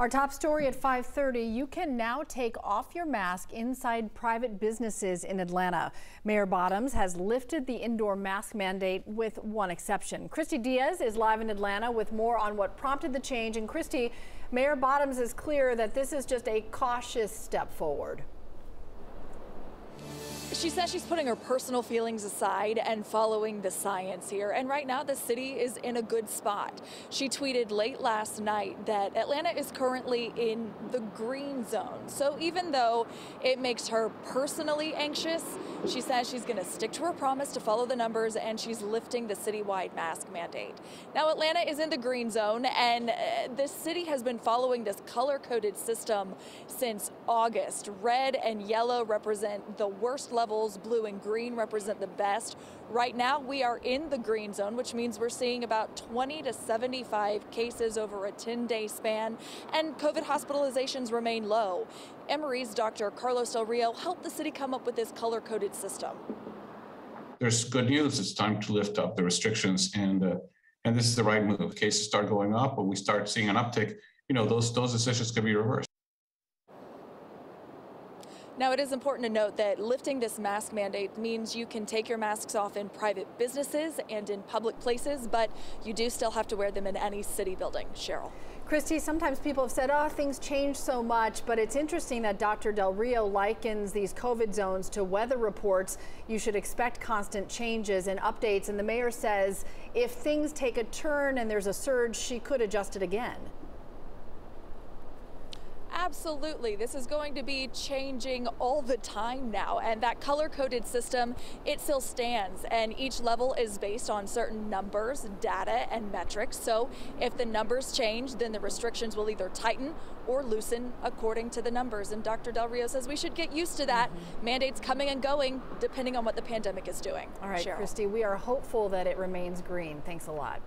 Our top story at 5:30, you can now take off your mask inside private businesses in Atlanta. Mayor Bottoms has lifted the indoor mask mandate with one exception. Christy Diaz is live in Atlanta with more on what prompted the change. And Christy, Mayor Bottoms is clear that this is just a cautious step forward. She says she's putting her personal feelings aside and following the science here. And right now, the city is in a good spot. She tweeted late last night that Atlanta is currently in the green zone. So even though it makes her personally anxious, she says she's going to stick to her promise to follow the numbers, and she's lifting the citywide mask mandate. Now, Atlanta is in the green zone, and the city has been following this color-coded system since August. Red and yellow represent the worst levels, blue and green represent the best. Right now, we are in the green zone, which means we're seeing about 20 to 75 cases over a 10-day span, and COVID hospitalizations remain low. Emory's Dr. Carlos Del Rio helped the city come up with this color-coded system. There's good news. It's time to lift up the restrictions, and this is the right move. Cases start going up, but we start seeing an uptick. Those decisions can be reversed. Now, it is important to note that lifting this mask mandate means you can take your masks off in private businesses and in public places, but you do still have to wear them in any city building. Cheryl. Christy, sometimes people have said, things change so much, but it's interesting that Dr. Del Rio likens these COVID zones to weather reports. You should expect constant changes and updates, and the mayor says if things take a turn and there's a surge, she could adjust it again. Absolutely. This is going to be changing all the time now, and that color-coded system, it still stands, and each level is based on certain numbers, data, and metrics. So if the numbers change, then the restrictions will either tighten or loosen according to the numbers. And Dr. Del Rio says we should get used to that. Mandates coming and going depending on what the pandemic is doing. All right, Cheryl. Christy, we are hopeful that it remains green. Thanks a lot.